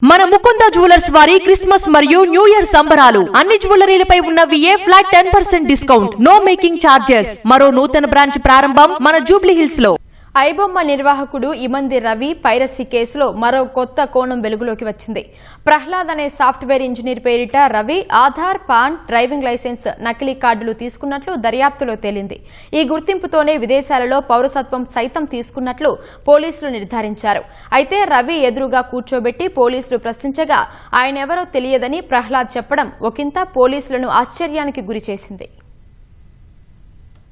మన ముకుంద జ్యువెలర్స్ వారి క్రిస్మస్ మరియు న్యూ ఇయర్ సంబరాలు అన్ని జ్యువెలరీలపై ఉన్న VA flat 10% discount, no making charges. మరో నూతన బ్రాంచ్ ప్రారంభం మన జూబ్లీ హిల్స్ లో. ఐబొమ్మ నిర్వాహకుడు ఇమంది రవి పైరసీ కేసులో మరో కొత్త కోణం వెలుగులోకి వచ్చింది. ప్రహ్లాద్ అనే సాఫ్ట్వేర్ ఇంజనీర్ పేరిట Ravi Aadhaar, PAN, driving licence, నకిలీ కార్డులు తీసుకున్నట్లు దర్యాప్తులో తేలింది. ఈ గుర్తింపుతోనే విదేశాలలో పౌరసత్వం సైతం తీసుకున్నట్లు పోలీసులు నిర్ధారించారు. అయితే రవి ఎదురుగా కూర్చోబెట్టి పోలీసులు ప్రశ్నించగా ఆయనెవరో తెలియదని ప్రహ్లాద్ చెప్పడం ఒకంత పోలీసులను ఆశ్చర్యానికి గురిచేసింది.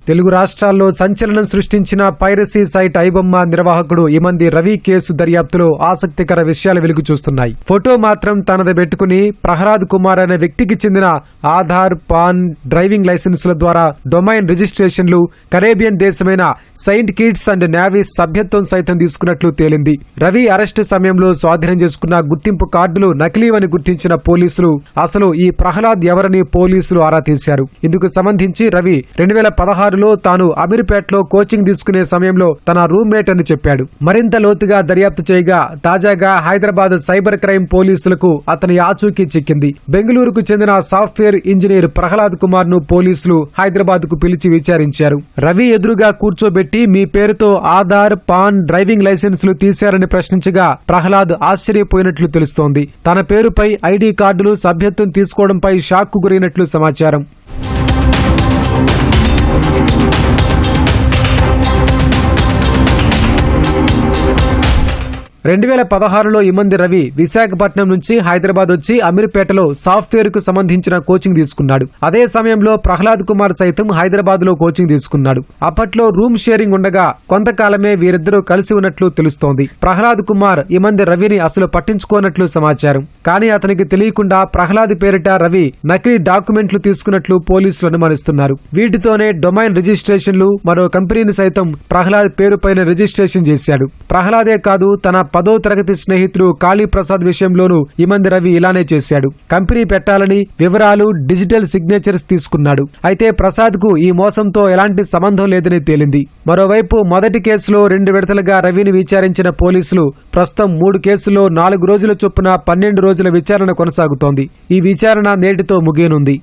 తెలుగు రాష్ట్రాల్లో సంచలనం సృష్టించిన పైరసీ సైట్ ఐబొమ్మ నిర్వాహకుడు ఇమంది రవి కేసు దర్యాప్తులో ఆసక్తికర విషయాలు వెలుగు చూస్తున్నాయి. ఫోటో మాత్రం తనది పెట్టుకుని ప్రహ్లాద్ కుమార్ అనే వ్యక్తికి చెందిన ఆధార్, పాన్, డ్రైవింగ్ లైసెన్సుల ద్వారా డొమైన్ రిజిస్ట్రేషన్లు, కరేబియన్ దేశమైన సెయింట్ కిట్స్ అండ్ నేవీస్ సభ్యత్వం సైతం తీసుకున్నట్లు తేలింది. రవి అరెస్టు సమయంలో స్వాధీనం చేసుకున్న గుర్తింపు కార్డులు నకిలీవని గుర్తించిన పోలీసులు అసలు ఈ ప్రహ్లాద్ ఎవరని పోలీసులు ఆరా తీశారు. ఇందుకు సంబంధించి రవి 2016 తాను అమీర్పేటలో కోచింగ్ తీసుకునే సమయంలో తన రూమ్మేట్ అని చెప్పాడు. మరింత లోతుగా దర్యాప్తు చేయగా తాజాగా హైదరాబాద్ సైబర్ క్రైమ్ పోలీసులకు అతని ఆచూకీ చిక్కింది. బెంగళూరుకు చెందిన సాఫ్ట్వేర్ ఇంజనీర్ ప్రహ్లాద్ కుమార్ ను పోలీసులు హైదరాబాద్ కు పిలిచి విచారించారు. రవి ఎదురుగా కూర్చోబెట్టి మీ పేరుతో ఆధార్, పాన్, డ్రైవింగ్ లైసెన్సులు తీశారని ప్రశ్నించగా ప్రహ్లాద్ ఆశ్చర్యపోయినట్లు తెలుస్తోంది. తన పేరుపై ఐడి కార్డులు, సభ్యత్వం తీసుకోవడంపై షాక్ గురైనట్లు సమాచారం. 2016లో ఇమంది రవి విశాఖపట్నం నుంచి హైదరాబాద్ వచ్చి అమీర్పేటలో సాఫ్ట్వేర్ కు సంబంధించిన కోచింగ్ తీసుకున్నాడు. అదే సమయంలో ప్రహ్లాద్ కుమార్ సైతం హైదరాబాద్ లో కోచింగ్ తీసుకున్నాడు. అప్పట్లో రూమ్ షేరింగ్ ఉండగా కొంతకాలమే వీరిద్దరూ కలిసి ఉన్నట్లు తెలుస్తోంది. ప్రహ్లాద్ కుమార్ ఇమంది రవిని అసలు పట్టించుకోనట్లు సమాచారం. కానీ అతనికి తెలియకుండా ప్రహ్లాద్ పేరిట రవి నకిలీ డాక్యుమెంట్లు తీసుకున్నట్లు పోలీసులు అనుమానిస్తున్నారు. వీటితోనే డొమైన్ రిజిస్ట్రేషన్లు, మరో కంపెనీని సైతం ప్రహ్లాద్ పేరుపైన రిజిస్ట్రేషన్ చేశాడు. ప్రహ్లాదే కాదు, తన 10వ తరగతి స్నేహితుడు కాళీప్రసాద్ విషయంలోనూ ఇమంది రవి ఇలానే చేశాడు. కంపెనీ పెట్టాలని వివరాలు, డిజిటల్ సిగ్నేచర్స్ తీసుకున్నాడు. అయితే ప్రసాద్ కు ఈ మోసంతో ఎలాంటి సంబంధం లేదని తేలింది. మరోవైపు మొదటి కేసులో 2 విడతలుగా రవిని విచారించిన పోలీసులు ప్రస్తుతం 3 కేసుల్లో 4 రోజుల చొప్పున 12 రోజుల విచారణ కొనసాగుతోంది. ఈ విచారణ నేటితో ముగియనుంది.